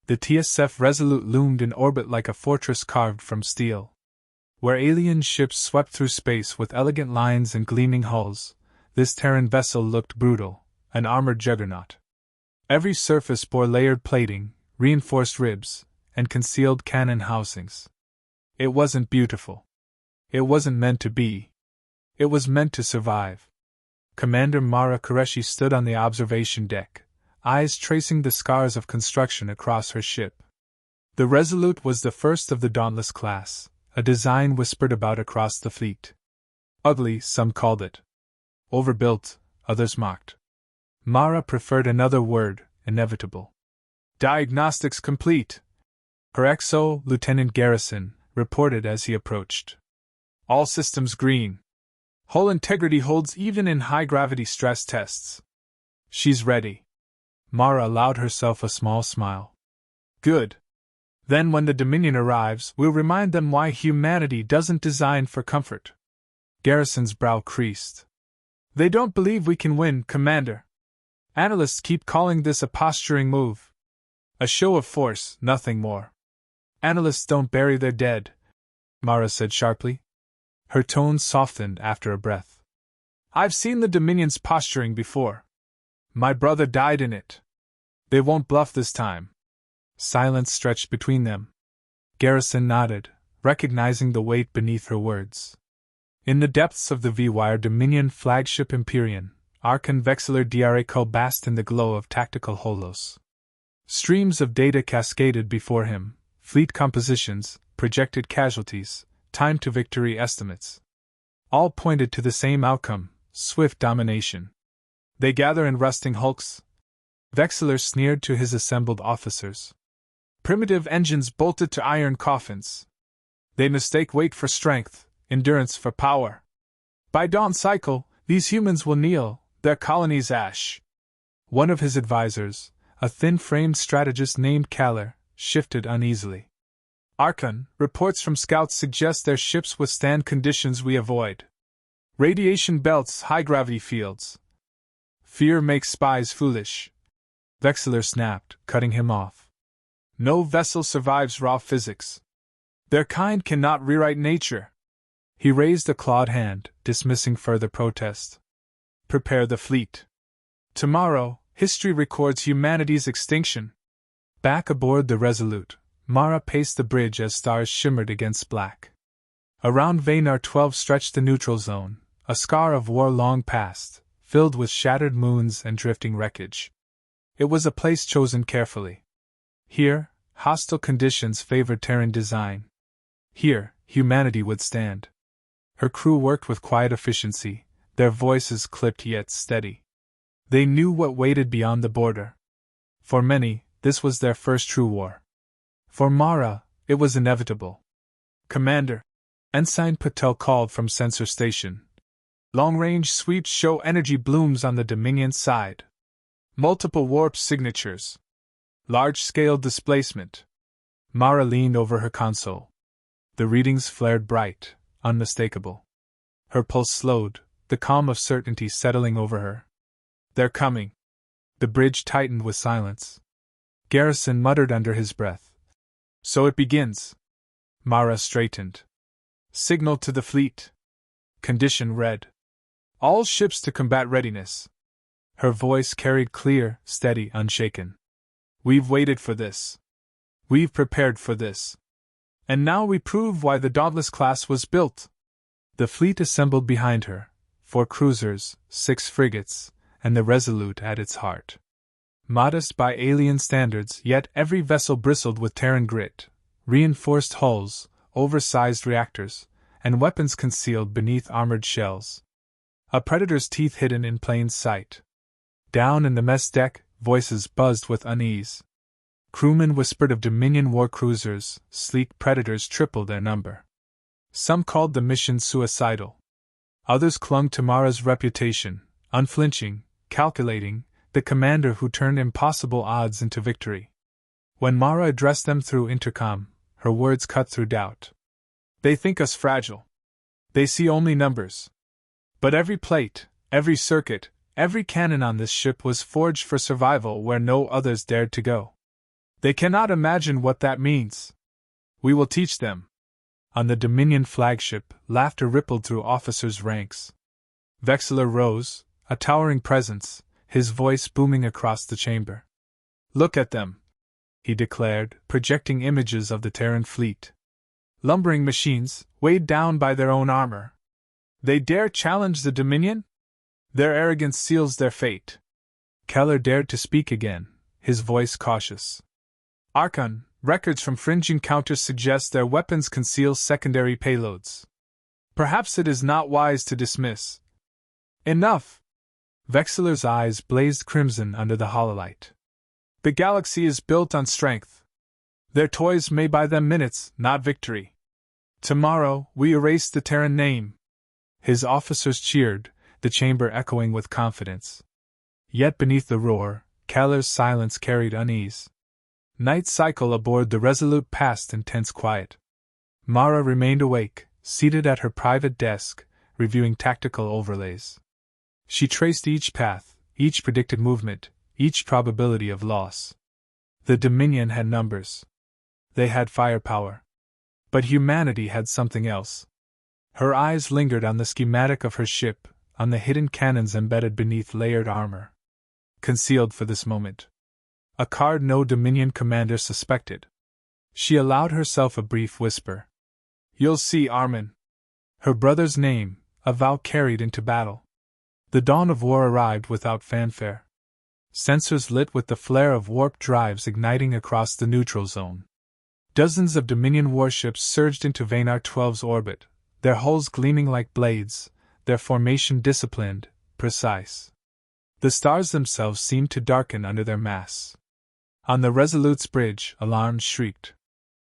The TSF Resolute loomed in orbit like a fortress carved from steel. Where alien ships swept through space with elegant lines and gleaming hulls, this Terran vessel looked brutal, an armored juggernaut. Every surface bore layered plating, reinforced ribs, and concealed cannon housings. It wasn't beautiful. It wasn't meant to be. It was meant to survive. Commander Mara Qureshi stood on the observation deck, eyes tracing the scars of construction across her ship. The Resolute was the first of the Dauntless class, a design whispered about across the fleet. Ugly, some called it. Overbuilt, others mocked. Mara preferred another word, inevitable. Diagnostics complete. Her XO, Lieutenant Garrison, reported as he approached. All systems green. Hull integrity holds even in high-gravity stress tests. She's ready. Mara allowed herself a small smile. Good. Then when the Dominion arrives, we'll remind them why humanity doesn't design for comfort. Garrison's brow creased. They don't believe we can win, Commander. Analysts keep calling this a posturing move. A show of force, nothing more. Analysts don't bury their dead, Mara said sharply. Her tone softened after a breath. I've seen the Dominion's posturing before. My brother died in it. They won't bluff this time. Silence stretched between them. Garrison nodded, recognizing the weight beneath her words. In the depths of the V-Wire Dominion flagship Empyrean, Archon Vexillor Diarico basked in the glow of tactical holos. Streams of data cascaded before him, fleet compositions, projected casualties, time to victory estimates. All pointed to the same outcome, swift domination. They gather in rusting hulks. Vexillor sneered to his assembled officers. Primitive engines bolted to iron coffins. They mistake weight for strength, endurance for power. By dawn cycle, these humans will kneel, their colonies ash. One of his advisors, a thin-framed strategist named Kaller, shifted uneasily. Archon, reports from scouts suggest their ships withstand conditions we avoid. Radiation belts, high-gravity fields. Fear makes spies foolish. Vexillor snapped, cutting him off. No vessel survives raw physics. Their kind cannot rewrite nature. He raised a clawed hand, dismissing further protest. Prepare the fleet. Tomorrow, history records humanity's extinction. Back aboard the Resolute, Mara paced the bridge as stars shimmered against black. Around Vanar 12 stretched the neutral zone, a scar of war long past, filled with shattered moons and drifting wreckage. It was a place chosen carefully. Here, hostile conditions favored Terran design. Here, humanity would stand. Her crew worked with quiet efficiency, their voices clipped yet steady. They knew what waited beyond the border. For many, this was their first true war. For Mara, it was inevitable. Commander, Ensign Patel called from sensor station. Long-range sweeps show energy blooms on the Dominion side. Multiple warp signatures. Large-scale displacement. Mara leaned over her console. The readings flared bright, unmistakable. Her pulse slowed, the calm of certainty settling over her. They're coming. The bridge tightened with silence. Garrison muttered under his breath. So it begins. Mara straightened. Signal to the fleet. Condition read. All ships to combat readiness. Her voice carried clear, steady, unshaken. We've waited for this. We've prepared for this. And now we prove why the Dauntless class was built. The fleet assembled behind her, 4 cruisers, 6 frigates, and the Resolute at its heart. Modest by alien standards, yet every vessel bristled with Terran grit, reinforced hulls, oversized reactors, and weapons concealed beneath armored shells. A predator's teeth hidden in plain sight. Down in the mess deck, voices buzzed with unease. Crewmen whispered of Dominion war cruisers, sleek predators triple their number. Some called the mission suicidal. Others clung to Mara's reputation, unflinching, calculating, the commander who turned impossible odds into victory. When Mara addressed them through intercom, her words cut through doubt. They think us fragile. They see only numbers. But every plate, every circuit, every cannon on this ship was forged for survival where no others dared to go. They cannot imagine what that means. We will teach them. On the Dominion flagship, laughter rippled through officers' ranks. Vexler rose, a towering presence, his voice booming across the chamber. Look at them, he declared, projecting images of the Terran fleet. Lumbering machines, weighed down by their own armor. They dare challenge the Dominion? Their arrogance seals their fate. Keller dared to speak again, his voice cautious. Archon, records from fringe encounters suggest their weapons conceal secondary payloads. Perhaps it is not wise to dismiss. Enough! Vexler's eyes blazed crimson under the hololight. The galaxy is built on strength. Their toys may buy them minutes, not victory. Tomorrow, we erase the Terran name. His officers cheered, the chamber echoing with confidence. Yet beneath the roar, Keller's silence carried unease. Night cycle aboard the Resolute passed in tense quiet. Mara remained awake, seated at her private desk, reviewing tactical overlays. She traced each path, each predicted movement, each probability of loss. The Dominion had numbers. They had firepower. But humanity had something else. Her eyes lingered on the schematic of her ship, on the hidden cannons embedded beneath layered armor. Concealed for this moment. A card no Dominion commander suspected. She allowed herself a brief whisper. You'll see, Armin. Her brother's name, a vow carried into battle. The dawn of war arrived without fanfare. Sensors lit with the flare of warp drives igniting across the neutral zone. Dozens of Dominion warships surged into Vanar 12's orbit, their hulls gleaming like blades, their formation disciplined, precise. The stars themselves seemed to darken under their mass. On the Resolute's bridge, alarms shrieked.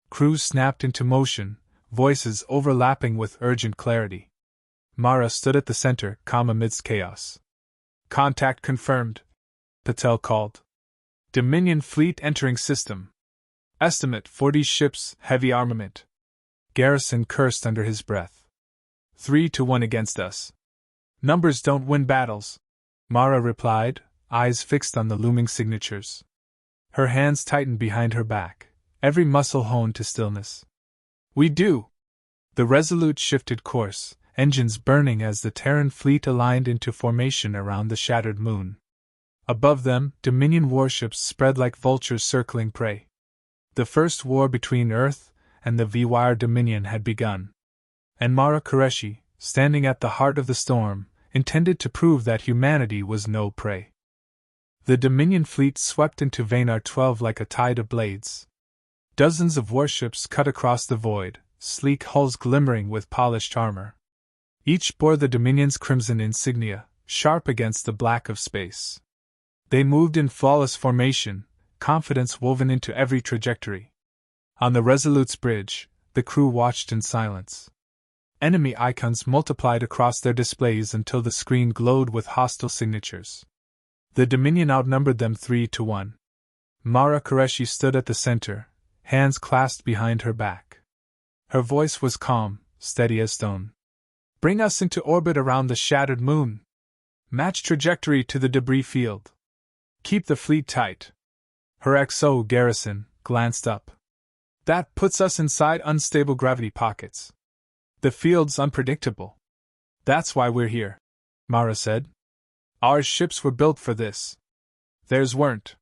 Crews snapped into motion, voices overlapping with urgent clarity. Mara stood at the center, calm amidst chaos. Contact confirmed, Patel called. Dominion fleet entering system. Estimate 40 ships, heavy armament. Garrison cursed under his breath. 3-1 against us. Numbers don't win battles, Mara replied, eyes fixed on the looming signatures. Her hands tightened behind her back, every muscle honed to stillness. We do! The Resolute shifted course, engines burning as the Terran fleet aligned into formation around the shattered moon. Above them, Dominion warships spread like vultures circling prey. The first war between Earth and the VYR Dominion had begun. And Mara Qureshi, standing at the heart of the storm, intended to prove that humanity was no prey. The Dominion fleet swept into Vanar 12 like a tide of blades. Dozens of warships cut across the void, sleek hulls glimmering with polished armor. Each bore the Dominion's crimson insignia, sharp against the black of space. They moved in flawless formation, confidence woven into every trajectory. On the Resolute's bridge, the crew watched in silence. Enemy icons multiplied across their displays until the screen glowed with hostile signatures. The Dominion outnumbered them 3-1. Mara Qureshi stood at the center, hands clasped behind her back. Her voice was calm, steady as stone. Bring us into orbit around the shattered moon. Match trajectory to the debris field. Keep the fleet tight. Her XO Garrison glanced up. That puts us inside unstable gravity pockets. The field's unpredictable. That's why we're here, Mara said. Our ships were built for this. Theirs weren't.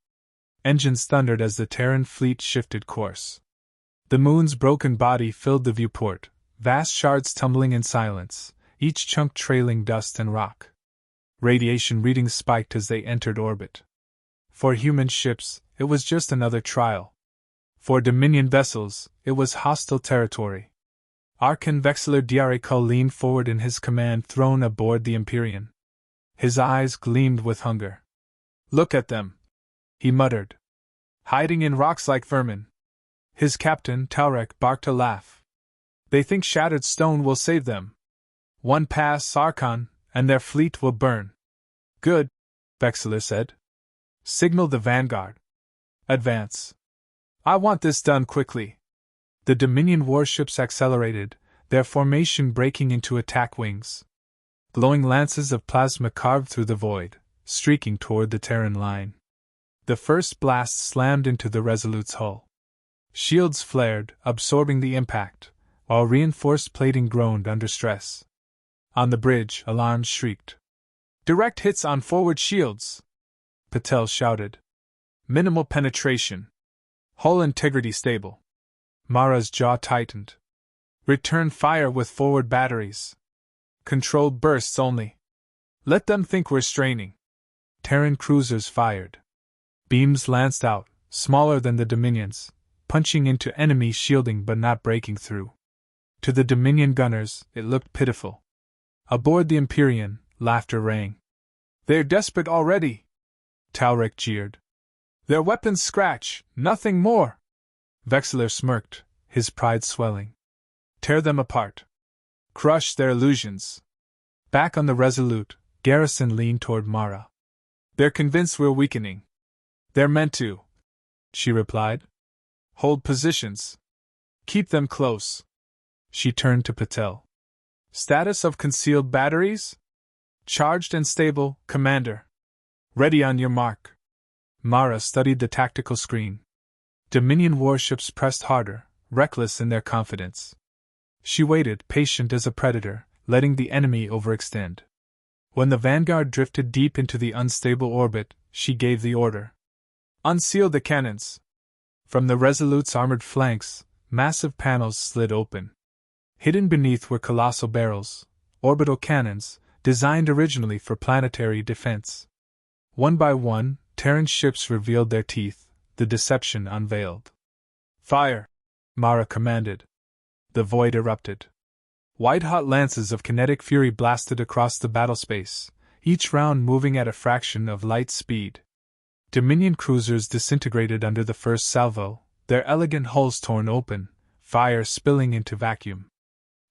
Engines thundered as the Terran fleet shifted course. The moon's broken body filled the viewport, vast shards tumbling in silence, each chunk trailing dust and rock. Radiation readings spiked as they entered orbit. For human ships, it was just another trial. For Dominion vessels, it was hostile territory. Archon Vexler Diarikul leaned forward in his command throne aboard the Empyrean. His eyes gleamed with hunger. Look at them, he muttered. Hiding in rocks like vermin. His captain, Taurek, barked a laugh. They think shattered stone will save them. One pass, Archon, and their fleet will burn. Good, Vexler said. Signal the vanguard. Advance. I want this done quickly. The Dominion warships accelerated, their formation breaking into attack wings. Glowing lances of plasma carved through the void, streaking toward the Terran line. The first blast slammed into the Resolute's hull. Shields flared, absorbing the impact, while reinforced plating groaned under stress. On the bridge, alarms shrieked. "Direct hits on forward shields!" Patel shouted. "Minimal penetration. Hull integrity stable." Mara's jaw tightened. "Return fire with forward batteries. Controlled bursts only. Let them think we're straining." Terran cruisers fired. Beams lanced out, smaller than the Dominion's, punching into enemy shielding but not breaking through. To the Dominion gunners, it looked pitiful. Aboard the Empyrean, laughter rang. "They're desperate already," Talric jeered. "Their weapons scratch, nothing more." Vexler smirked, his pride swelling. "Tear them apart. Crush their illusions." Back on the Resolute, Garrison leaned toward Mara. "They're convinced we're weakening." "They're meant to," she replied. "Hold positions. Keep them close." She turned to Patel. "Status of concealed batteries?" "Charged and stable, Commander." "Ready on your mark." Mara studied the tactical screen. Dominion warships pressed harder, reckless in their confidence. She waited, patient as a predator, letting the enemy overextend. When the Vanguard drifted deep into the unstable orbit, she gave the order. "Unseal the cannons." From the Resolute's armored flanks, massive panels slid open. Hidden beneath were colossal barrels, orbital cannons, designed originally for planetary defense. One by one, Terran ships revealed their teeth, the deception unveiled. "Fire!" Mara commanded. The void erupted. White-hot lances of kinetic fury blasted across the battlespace, each round moving at a fraction of light speed. Dominion cruisers disintegrated under the first salvo, their elegant hulls torn open, fire spilling into vacuum.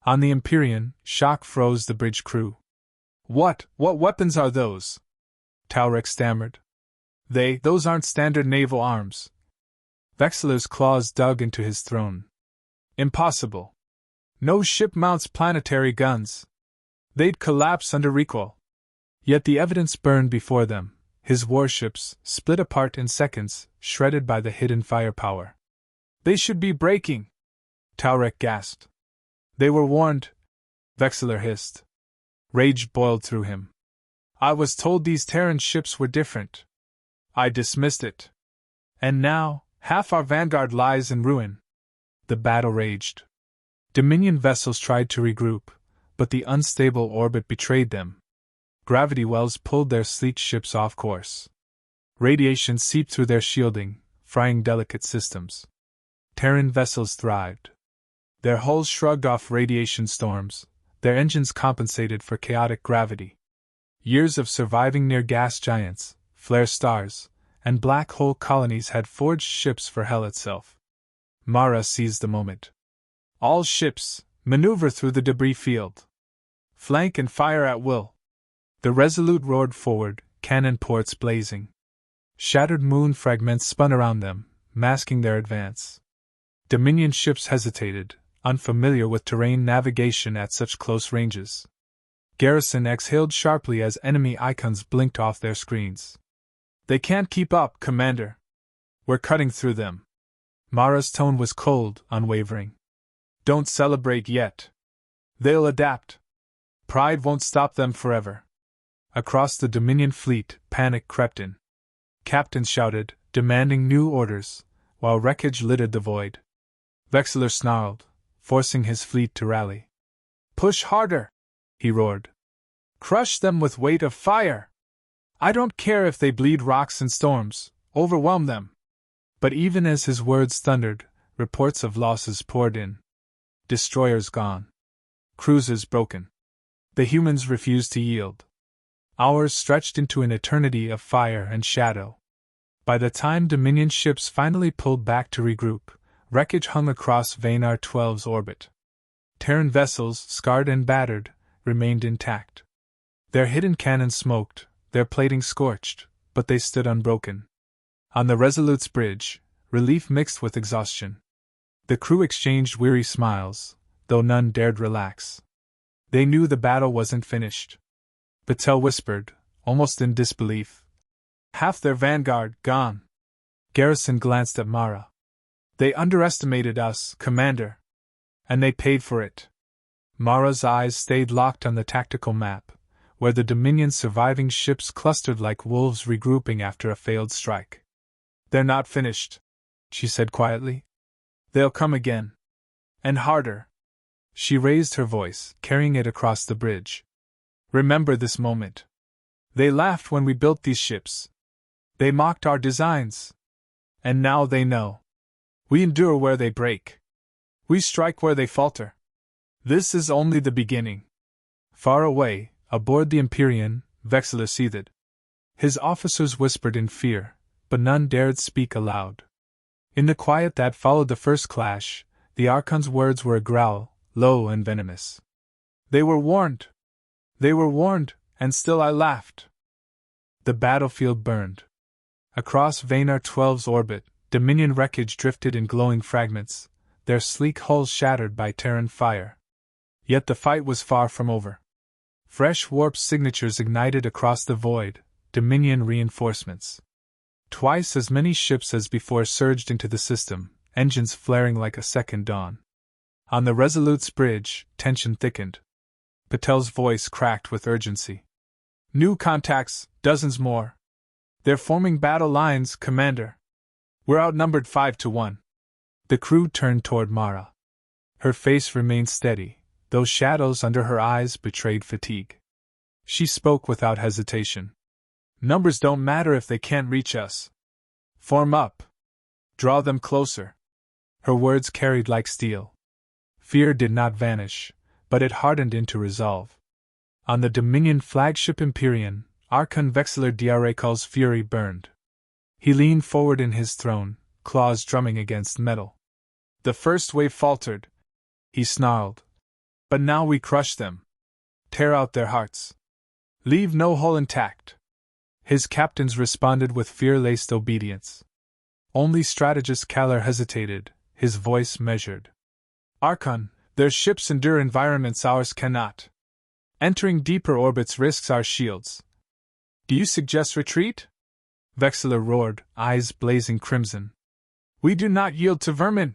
On the Empyrean, shock froze the bridge crew. What weapons are those?" Talric stammered. Those aren't standard naval arms." Vexler's claws dug into his throne. "Impossible. No ship mounts planetary guns. They'd collapse under recoil." Yet the evidence burned before them. His warships, split apart in seconds, shredded by the hidden firepower. "They should be breaking," Talric gasped. "They were warned," Vexler hissed. Rage boiled through him. "I was told these Terran ships were different. I dismissed it. And now, half our vanguard lies in ruin." The battle raged. Dominion vessels tried to regroup, but the unstable orbit betrayed them. Gravity wells pulled their sleek ships off course. Radiation seeped through their shielding, frying delicate systems. Terran vessels thrived. Their hulls shrugged off radiation storms, their engines compensated for chaotic gravity. Years of surviving near gas giants, flare stars, and black hole colonies had forged ships for hell itself. Mara seized the moment. "All ships, maneuver through the debris field. Flank and fire at will." The Resolute roared forward, cannon ports blazing. Shattered moon fragments spun around them, masking their advance. Dominion ships hesitated, unfamiliar with terrain navigation at such close ranges. Garrison exhaled sharply as enemy icons blinked off their screens. "They can't keep up, Commander. We're cutting through them." Mara's tone was cold, unwavering. "Don't celebrate yet. They'll adapt. Pride won't stop them forever." Across the Dominion fleet, panic crept in. Captains shouted, demanding new orders, while wreckage littered the void. Vexler snarled, forcing his fleet to rally. "Push harder!" he roared. "Crush them with weight of fire! I don't care if they bleed rocks and storms, overwhelm them!" But even as his words thundered, reports of losses poured in. Destroyers gone. Cruisers broken. The humans refused to yield. Hours stretched into an eternity of fire and shadow. By the time Dominion ships finally pulled back to regroup, wreckage hung across Vanar 12's orbit. Terran vessels, scarred and battered, remained intact. Their hidden cannons smoked, their plating scorched, but they stood unbroken. On the Resolute's bridge, relief mixed with exhaustion. The crew exchanged weary smiles, though none dared relax. They knew the battle wasn't finished. Patel whispered, almost in disbelief. "Half their vanguard gone." Garrison glanced at Mara. They underestimated us, Commander. And they paid for it. Mara's eyes stayed locked on the tactical map, where the Dominion's surviving ships clustered like wolves regrouping after a failed strike. They're not finished, she said quietly. They'll come again. And harder. She raised her voice, carrying it across the bridge. Remember this moment. They laughed when we built these ships. They mocked our designs. And now they know. We endure where they break. We strike where they falter. This is only the beginning. Far away, aboard the Empyrean, Vexillor seethed. His officers whispered in fear, but none dared speak aloud. In the quiet that followed the first clash, the Archon's words were a growl, low and venomous. They were warned. They were warned, and still I laughed. The battlefield burned. Across Vaynar 12's orbit, Dominion wreckage drifted in glowing fragments, their sleek hulls shattered by Terran fire. Yet the fight was far from over. Fresh warp signatures ignited across the void, Dominion reinforcements. Twice as many ships as before surged into the system, engines flaring like a second dawn. On the Resolute's bridge, tension thickened. Patel's voice cracked with urgency. New contacts, dozens more. They're forming battle lines, Commander. We're outnumbered 5-1. The crew turned toward Mara. Her face remained steady, though shadows under her eyes betrayed fatigue. She spoke without hesitation. Numbers don't matter if they can't reach us. Form up. Draw them closer. Her words carried like steel. Fear did not vanish, but it hardened into resolve. On the Dominion flagship Empyrean, Archon Vexillor Diarekal's fury burned. He leaned forward in his throne, claws drumming against metal. The first wave faltered, he snarled. But now we crush them. Tear out their hearts. Leave no hull intact. His captains responded with fear-laced obedience. Only strategist Kalar hesitated, his voice measured. Archon, their ships endure environments ours cannot. Entering deeper orbits risks our shields. Do you suggest retreat? Vexillor roared, eyes blazing crimson. We do not yield to vermin.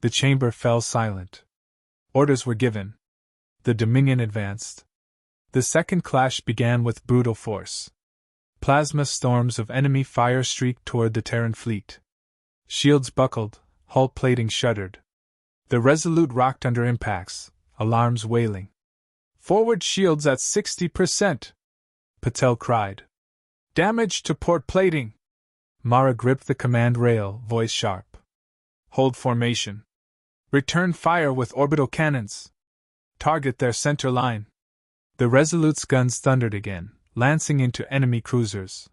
The chamber fell silent. Orders were given. The Dominion advanced. The second clash began with brutal force. Plasma storms of enemy fire streaked toward the Terran fleet. Shields buckled, hull plating shuddered. The Resolute rocked under impacts, alarms wailing. Forward shields at 60%, Patel cried. Damage to port plating. Mara gripped the command rail, voice sharp. Hold formation. Return fire with orbital cannons. Target their center line. The Resolute's guns thundered again, lancing into enemy cruisers.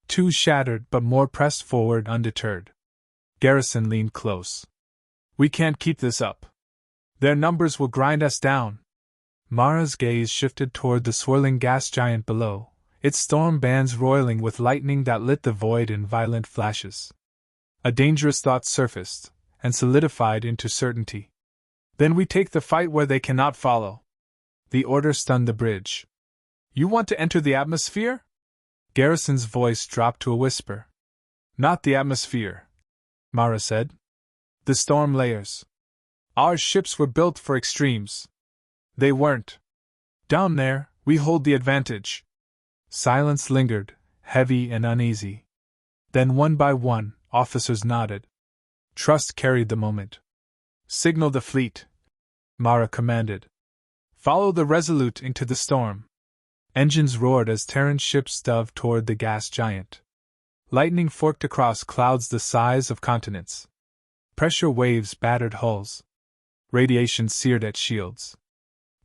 Two shattered, but more pressed forward undeterred. Garrison leaned close. We can't keep this up. Their numbers will grind us down. Mara's gaze shifted toward the swirling gas giant below, its storm bands roiling with lightning that lit the void in violent flashes. A dangerous thought surfaced, and solidified into certainty. Then we take the fight where they cannot follow. The order stunned the bridge. You want to enter the atmosphere? Garrison's voice dropped to a whisper. Not the atmosphere, Mara said. The storm layers. Our ships were built for extremes. They weren't. Down there, we hold the advantage. Silence lingered, heavy and uneasy. Then one by one, officers nodded. Trust carried the moment. Signal the fleet, Mara commanded. Follow the Resolute into the storm. Engines roared as Terran ships dove toward the gas giant. Lightning forked across clouds the size of continents. Pressure waves battered hulls. Radiation seared at shields.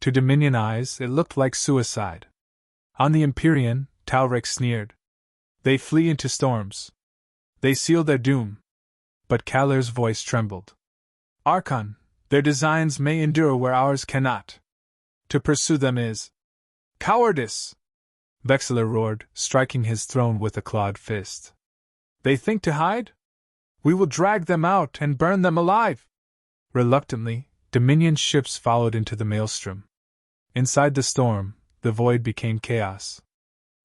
To Dominion eyes, it looked like suicide. On the Empyrean, Talrek sneered. They flee into storms. They seal their doom. But Kalar's voice trembled. Archon, their designs may endure where ours cannot. To pursue them is cowardice, Vexillor roared, striking his throne with a clawed fist. They think to hide? We will drag them out and burn them alive. Reluctantly, Dominion ships followed into the maelstrom. Inside the storm, the void became chaos.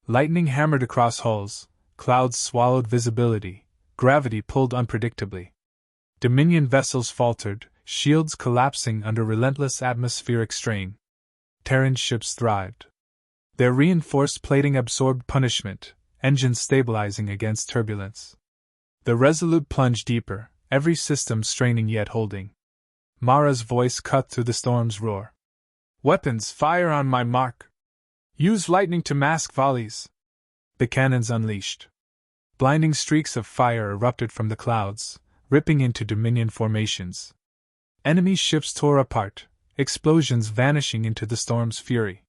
Lightning hammered across hulls, clouds swallowed visibility, gravity pulled unpredictably. Dominion vessels faltered, shields collapsing under relentless atmospheric strain. Terran ships thrived. Their reinforced plating absorbed punishment, engines stabilizing against turbulence. The Resolute plunged deeper, every system straining yet holding. Mara's voice cut through the storm's roar. "Weapons, fire on my mark! Use lightning to mask volleys!" The cannons unleashed. Blinding streaks of fire erupted from the clouds, ripping into Dominion formations. Enemy ships tore apart, explosions vanishing into the storm's fury.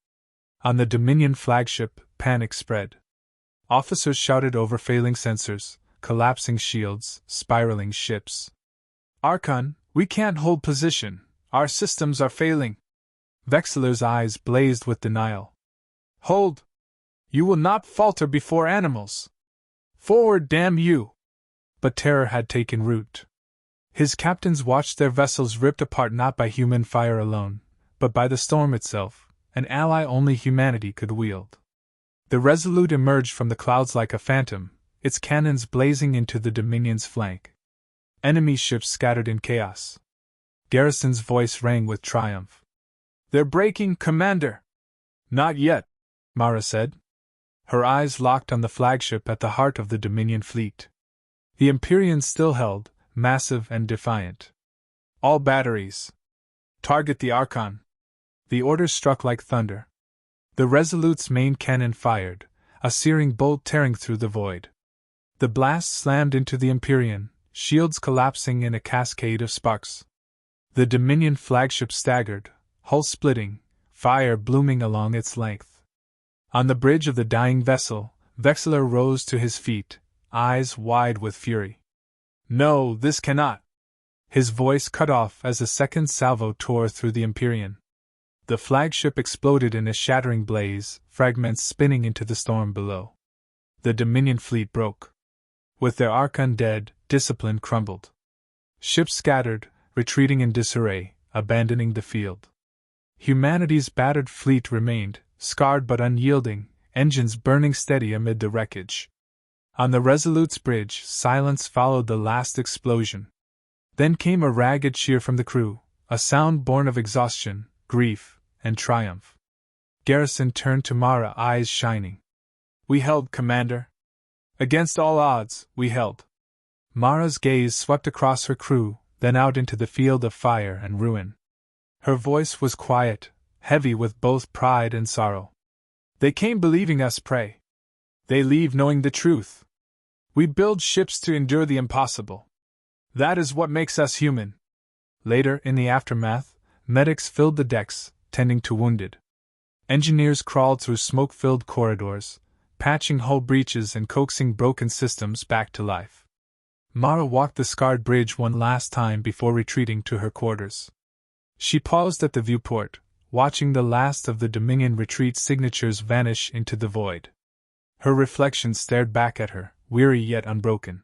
On the Dominion flagship, panic spread. Officers shouted over failing sensors, collapsing shields, spiraling ships. "Archon, we can't hold position. Our systems are failing." Vexiller's eyes blazed with denial. "Hold! You will not falter before animals! Forward, damn you!" But terror had taken root. His captains watched their vessels ripped apart not by human fire alone, but by the storm itself, an ally only humanity could wield. The Resolute emerged from the clouds like a phantom, its cannons blazing into the Dominion's flank. Enemy ships scattered in chaos. Garrison's voice rang with triumph. "They're breaking, Commander!" "Not yet," Mara said. Her eyes locked on the flagship at the heart of the Dominion fleet. The Empyrean still held, massive and defiant. "All batteries! Target the Archon!" The order struck like thunder. The Resolute's main cannon fired, a searing bolt tearing through the void. The blast slammed into the Empyrean, shields collapsing in a cascade of sparks. The Dominion flagship staggered, hull splitting, fire blooming along its length. On the bridge of the dying vessel, Vexiller rose to his feet, eyes wide with fury. "No, this cannot!" His voice cut off as a second salvo tore through the Empyrean. The flagship exploded in a shattering blaze, fragments spinning into the storm below. The Dominion fleet broke. With their Archon dead, discipline crumbled. Ships scattered, retreating in disarray, abandoning the field. Humanity's battered fleet remained, scarred but unyielding, engines burning steady amid the wreckage. On the Resolute's bridge, silence followed the last explosion. Then came a ragged cheer from the crew, a sound born of exhaustion, grief, and triumph. Garrison turned to Mara, eyes shining. "We held, Commander. Against all odds, we held." Mara's gaze swept across her crew, then out into the field of fire and ruin. Her voice was quiet, heavy with both pride and sorrow. "They came believing us prey. They leave knowing the truth. We build ships to endure the impossible. That is what makes us human." Later, in the aftermath, medics filled the decks, tending to wounded. Engineers crawled through smoke-filled corridors, patching hull breaches and coaxing broken systems back to life. Mara walked the scarred bridge one last time before retreating to her quarters. She paused at the viewport, watching the last of the Dominion retreat signatures vanish into the void. Her reflection stared back at her, weary yet unbroken.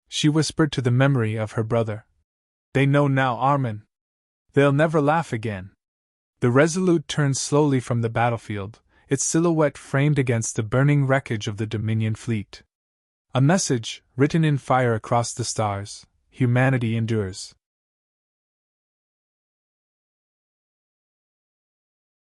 She whispered to the memory of her brother. "They know now, Armin. They'll never laugh again." The Resolute turned slowly from the battlefield, its silhouette framed against the burning wreckage of the Dominion fleet. A message, written in fire across the stars: "Humanity endures.